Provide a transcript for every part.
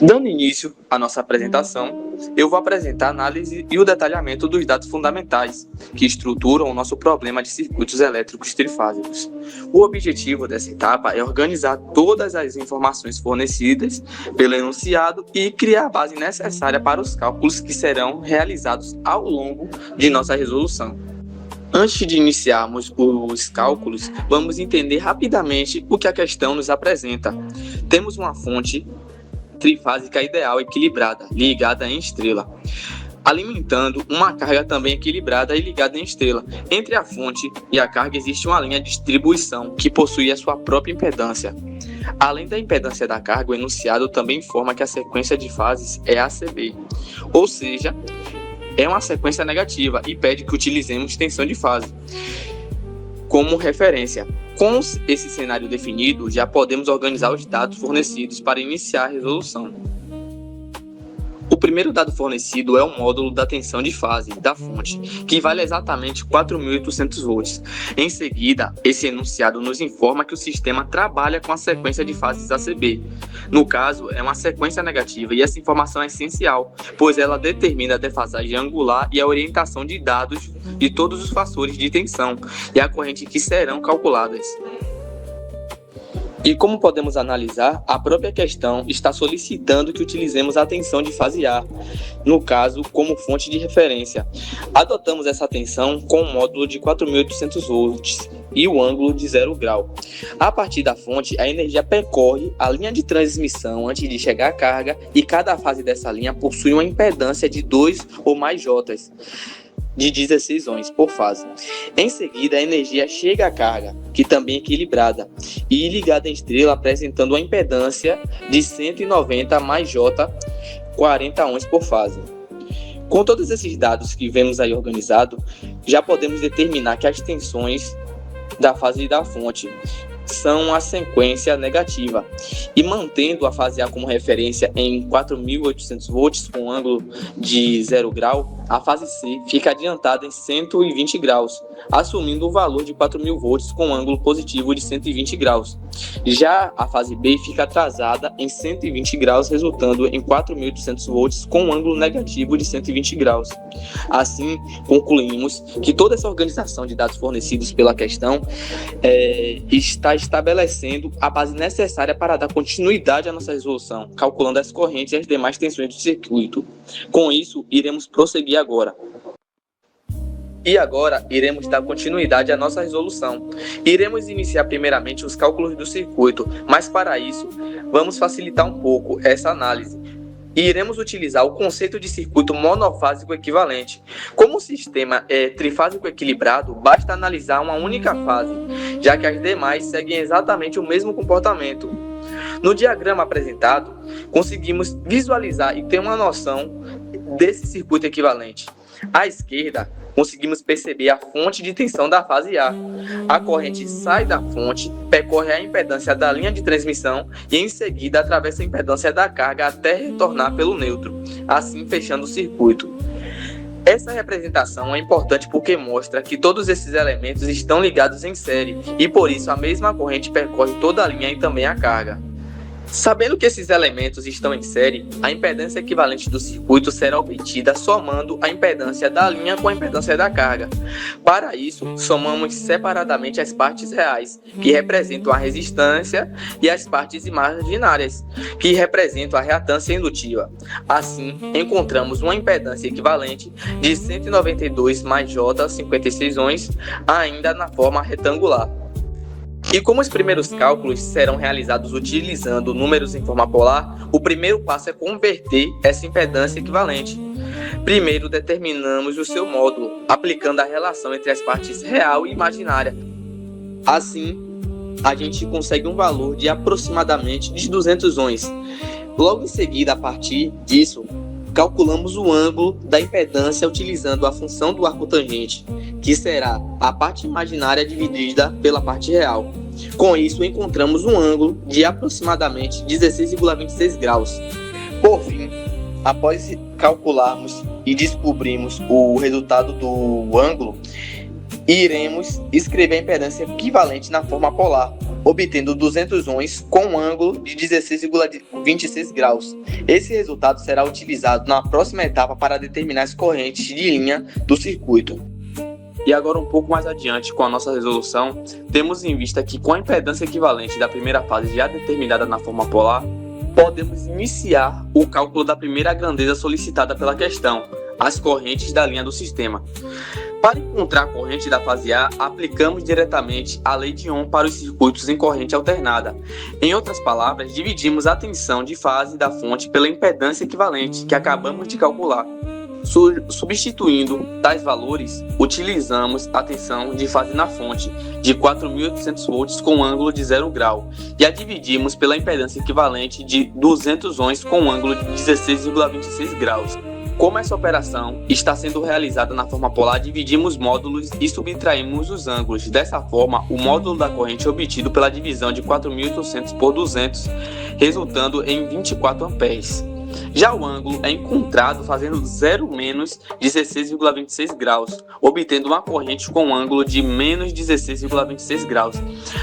Dando início à nossa apresentação, eu vou apresentar a análise e o detalhamento dos dados fundamentais que estruturam o nosso problema de circuitos elétricos trifásicos. O objetivo dessa etapa é organizar todas as informações fornecidas pelo enunciado e criar a base necessária para os cálculos que serão realizados ao longo de nossa resolução. Antes de iniciarmos os cálculos, vamos entender rapidamente o que a questão nos apresenta. Temos uma fonte trifásica ideal equilibrada, ligada em estrela, alimentando uma carga também equilibrada e ligada em estrela. Entre a fonte e a carga existe uma linha de distribuição que possui a sua própria impedância. Além da impedância da carga, o enunciado também informa que a sequência de fases é ACB, ou seja, é uma sequência negativa e pede que utilizemos tensão de fase como referência. Com esse cenário definido, já podemos organizar os dados fornecidos para iniciar a resolução. O primeiro dado fornecido é o módulo da tensão de fase da fonte, que vale exatamente 4.800 volts. Em seguida, esse enunciado nos informa que o sistema trabalha com a sequência de fases ACB. No caso, é uma sequência negativa e essa informação é essencial, pois ela determina a defasagem angular e a orientação de dados de todos os fatores de tensão e a corrente que serão calculadas. E como podemos analisar, a própria questão está solicitando que utilizemos a tensão de fase A, no caso, como fonte de referência. Adotamos essa tensão com um módulo de 4.800 volts e o ângulo de 0 grau. A partir da fonte, a energia percorre a linha de transmissão antes de chegar à carga e cada fase dessa linha possui uma impedância de 2 ou mais Jotas, de 16 ohms por fase. Em seguida, a energia chega à carga, que também é equilibrada, e ligada em estrela, apresentando uma impedância de 190 mais J, 40 ohms por fase. Com todos esses dados que vemos aí organizado, já podemos determinar que as tensões da fase da fonte são a sequência negativa, e mantendo a fase A como referência em 4.800 volts com ângulo de 0 grau, a fase C fica adiantada em 120 graus, assumindo o valor de 4.000 volts com ângulo positivo de 120 graus. Já a fase B fica atrasada em 120 graus, resultando em 4.800 volts com ângulo negativo de 120 graus. Assim, concluímos que toda essa organização de dados fornecidos pela questão está estabelecendo a base necessária para dar continuidade à nossa resolução, calculando as correntes e as demais tensões do circuito. Com isso, iremos prosseguir agora. E agora, iremos dar continuidade à nossa resolução. Iremos iniciar primeiramente os cálculos do circuito, mas para isso, vamos facilitar um pouco essa análise. E iremos utilizar o conceito de circuito monofásico equivalente. Como o sistema é trifásico equilibrado, basta analisar uma única fase, já que as demais seguem exatamente o mesmo comportamento. No diagrama apresentado, conseguimos visualizar e ter uma noção desse circuito equivalente. À esquerda, conseguimos perceber a fonte de tensão da fase A. A corrente sai da fonte, percorre a impedância da linha de transmissão e em seguida atravessa a impedância da carga até retornar pelo neutro, assim fechando o circuito. Essa representação é importante porque mostra que todos esses elementos estão ligados em série e por isso a mesma corrente percorre toda a linha e também a carga. Sabendo que esses elementos estão em série, a impedância equivalente do circuito será obtida somando a impedância da linha com a impedância da carga. Para isso, somamos separadamente as partes reais, que representam a resistência, e as partes imaginárias, que representam a reatância indutiva. Assim, encontramos uma impedância equivalente de 192 mais J, 56 ohms, ainda na forma retangular. E como os primeiros cálculos serão realizados utilizando números em forma polar, o primeiro passo é converter essa impedância equivalente. Primeiro determinamos o seu módulo, aplicando a relação entre as partes real e imaginária. Assim, a gente consegue um valor de aproximadamente de 200 ohms. Logo em seguida, a partir disso, calculamos o ângulo da impedância utilizando a função do arco tangente, que será a parte imaginária dividida pela parte real. Com isso, encontramos um ângulo de aproximadamente 16,26 graus. Por fim, após calcularmos e descobrirmos o resultado do ângulo, iremos escrever a impedância equivalente na forma polar, obtendo 200 ohms com um ângulo de 16,26 graus. Esse resultado será utilizado na próxima etapa para determinar as correntes de linha do circuito. E agora, um pouco mais adiante, com a nossa resolução, temos em vista que com a impedância equivalente da primeira fase já determinada na forma polar, podemos iniciar o cálculo da primeira grandeza solicitada pela questão, as correntes da linha do sistema. Para encontrar a corrente da fase A, aplicamos diretamente a lei de Ohm para os circuitos em corrente alternada. Em outras palavras, dividimos a tensão de fase da fonte pela impedância equivalente, que acabamos de calcular. Substituindo tais valores, utilizamos a tensão de fase na fonte, de 4.800 volts com ângulo de 0 grau, e a dividimos pela impedância equivalente de 200 ohms com ângulo de 16,26 graus. Como essa operação está sendo realizada na forma polar, dividimos módulos e subtraímos os ângulos. Dessa forma, o módulo da corrente é obtido pela divisão de 4.800 por 200, resultando em 24 amperes. Já o ângulo é encontrado fazendo 0 menos 16,26 graus, obtendo uma corrente com ângulo de menos 16,26 graus.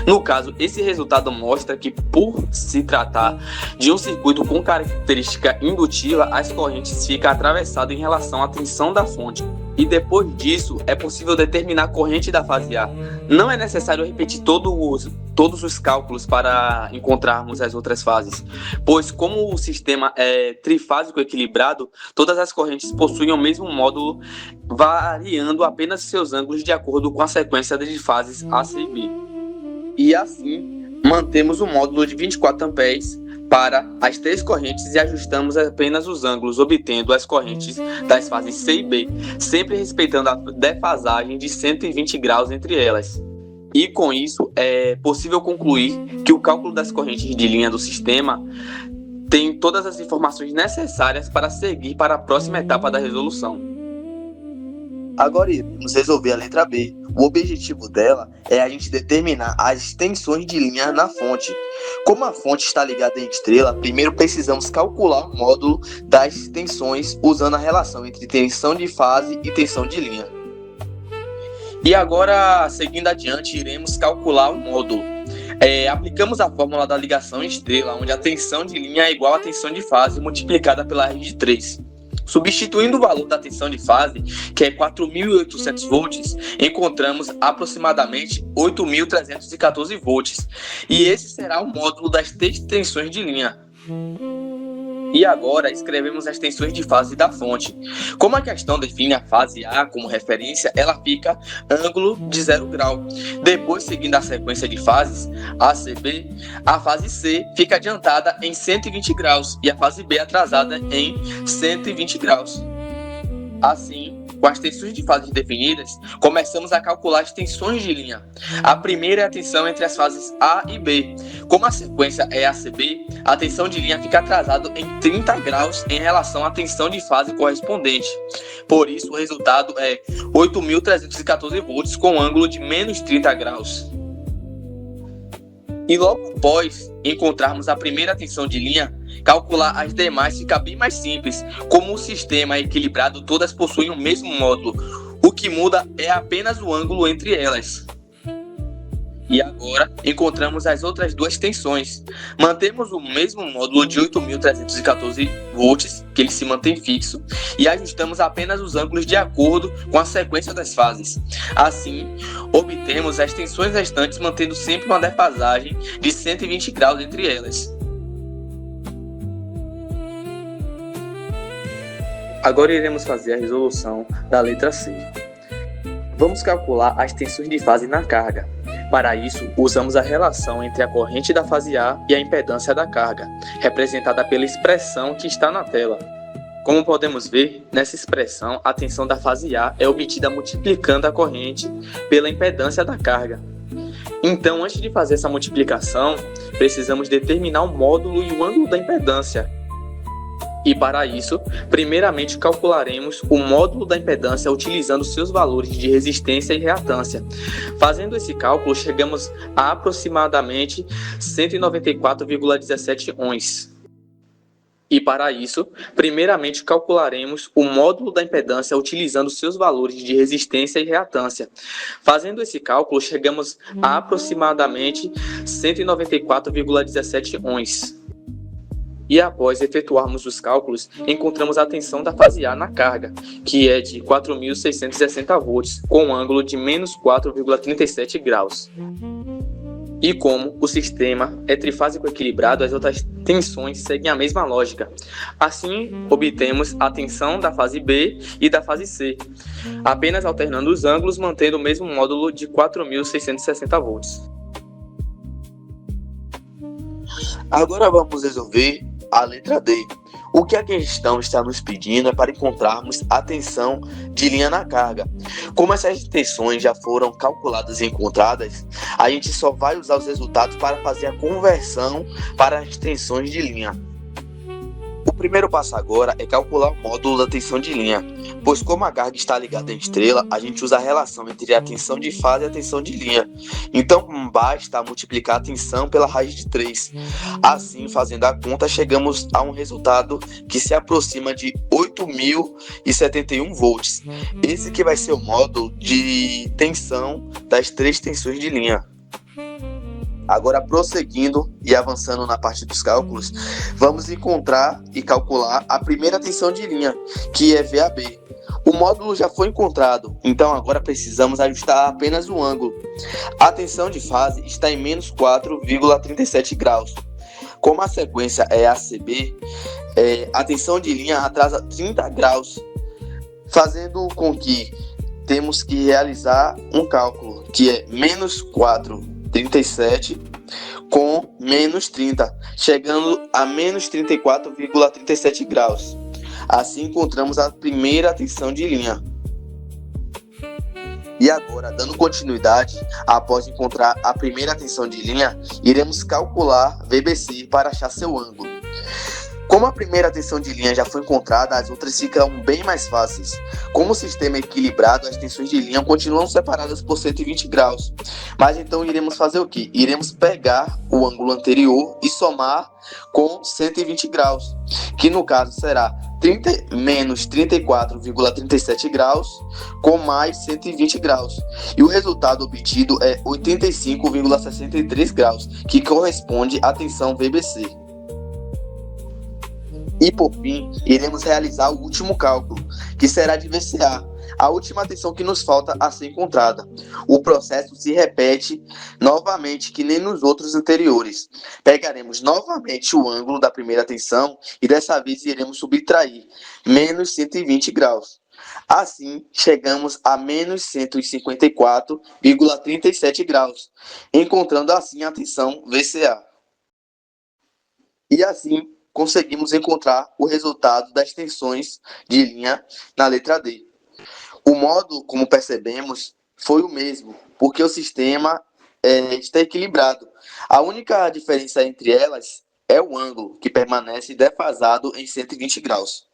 No caso, esse resultado mostra que, por se tratar de um circuito com característica indutiva, as correntes ficam atravessadas em relação à tensão da fonte. E depois disso, é possível determinar a corrente da fase A. Não é necessário repetir todos os cálculos para encontrarmos as outras fases, pois como o sistema é trifásico equilibrado, todas as correntes possuem o mesmo módulo, variando apenas seus ângulos de acordo com a sequência de fases A, C e B. E assim, mantemos o módulo de 24 amperes para as três correntes e ajustamos apenas os ângulos, obtendo as correntes das fases C e B, sempre respeitando a defasagem de 120 graus entre elas. E com isso, é possível concluir que o cálculo das correntes de linha do sistema tem todas as informações necessárias para seguir para a próxima etapa da resolução. Agora iremos resolver a letra B. O objetivo dela é a gente determinar as tensões de linha na fonte. Como a fonte está ligada em estrela, primeiro precisamos calcular o módulo das tensões usando a relação entre tensão de fase e tensão de linha. E agora, seguindo adiante, iremos calcular o módulo. Aplicamos a fórmula da ligação em estrela, onde a tensão de linha é igual à tensão de fase multiplicada pela raiz de 3. Substituindo o valor da tensão de fase, que é 4.800 volts, encontramos aproximadamente 8.314 volts. E esse será o módulo das três tensões de linha. E agora escrevemos as tensões de fase da fonte. Como a questão define a fase A como referência, ela fica ângulo de 0 grau. Depois, seguindo a sequência de fases A, C, B, a fase C fica adiantada em 120 graus e a fase B atrasada em 120 graus. Assim, com as tensões de fase definidas, começamos a calcular as tensões de linha. A primeira é a tensão entre as fases A e B. Como a sequência é ACB, a tensão de linha fica atrasada em 30 graus em relação à tensão de fase correspondente. Por isso, o resultado é 8.314 volts com ângulo de menos 30 graus. E logo após encontrarmos a primeira tensão de linha, calcular as demais fica bem mais simples. Como o sistema é equilibrado, todas possuem o mesmo módulo. O que muda é apenas o ângulo entre elas. E agora encontramos as outras duas tensões. Mantemos o mesmo módulo de 8.314 volts, que ele se mantém fixo, e ajustamos apenas os ângulos de acordo com a sequência das fases. Assim, obtemos as tensões restantes mantendo sempre uma defasagem de 120 graus entre elas. Agora iremos fazer a resolução da letra C. Vamos calcular as tensões de fase na carga. Para isso, usamos a relação entre a corrente da fase A e a impedância da carga, representada pela expressão que está na tela. Como podemos ver, nessa expressão, a tensão da fase A é obtida multiplicando a corrente pela impedância da carga. Então, antes de fazer essa multiplicação, precisamos determinar o módulo e o ângulo da impedância. E para isso, primeiramente calcularemos o módulo da impedância utilizando seus valores de resistência e reatância. Fazendo esse cálculo, chegamos a aproximadamente 194,17 ohms. E para isso, primeiramente calcularemos o módulo da impedância utilizando seus valores de resistência e reatância. Fazendo esse cálculo, chegamos a aproximadamente 194,17 ohms. E após efetuarmos os cálculos, encontramos a tensão da fase A na carga, que é de 4.660 volts, com um ângulo de menos 4,37 graus. E como o sistema é trifásico equilibrado, as outras tensões seguem a mesma lógica. Assim, obtemos a tensão da fase B e da fase C, apenas alternando os ângulos, mantendo o mesmo módulo de 4.660 volts. Agora vamos resolver a letra D. O que a questão está nos pedindo é para encontrarmos a tensão de linha na carga. Como essas tensões já foram calculadas e encontradas, a gente só vai usar os resultados para fazer a conversão para as tensões de linha. O primeiro passo agora é calcular o módulo da tensão de linha, pois como a carga está ligada em estrela, a gente usa a relação entre a tensão de fase e a tensão de linha. Então basta multiplicar a tensão pela raiz de 3. Assim, fazendo a conta, chegamos a um resultado que se aproxima de 8.071 volts. Esse que vai ser o módulo de tensão das 3 tensões de linha. Agora, prosseguindo e avançando na parte dos cálculos, vamos encontrar e calcular a primeira tensão de linha, que é VAB. O módulo já foi encontrado, então agora precisamos ajustar apenas o ângulo. A tensão de fase está em menos 4,37 graus. Como a sequência é ACB, a tensão de linha atrasa 30 graus, fazendo com que temos que realizar um cálculo, que é menos 4,37 com menos 30, chegando a menos 34,37 graus. Assim encontramos a primeira tensão de linha. E agora, dando continuidade, após encontrar a primeira tensão de linha, iremos calcular VBC para achar seu ângulo. Como a primeira tensão de linha já foi encontrada, as outras ficam bem mais fáceis. Como o sistema é equilibrado, as tensões de linha continuam separadas por 120 graus. Mas então iremos fazer o quê? Iremos pegar o ângulo anterior e somar com 120 graus, que no caso será menos 34,37 graus com mais 120 graus. E o resultado obtido é 85,63 graus, que corresponde à tensão VBC. E por fim, iremos realizar o último cálculo, que será de VCA, a última tensão que nos falta a ser encontrada. O processo se repete novamente que nem nos outros anteriores. Pegaremos novamente o ângulo da primeira tensão e dessa vez iremos subtrair menos 120 graus. Assim, chegamos a menos 154,37 graus, encontrando assim a tensão VCA. E assim, conseguimos encontrar o resultado das tensões de linha na letra D. O módulo, como percebemos, foi o mesmo, porque o sistema está equilibrado. A única diferença entre elas é o ângulo, que permanece defasado em 120 graus.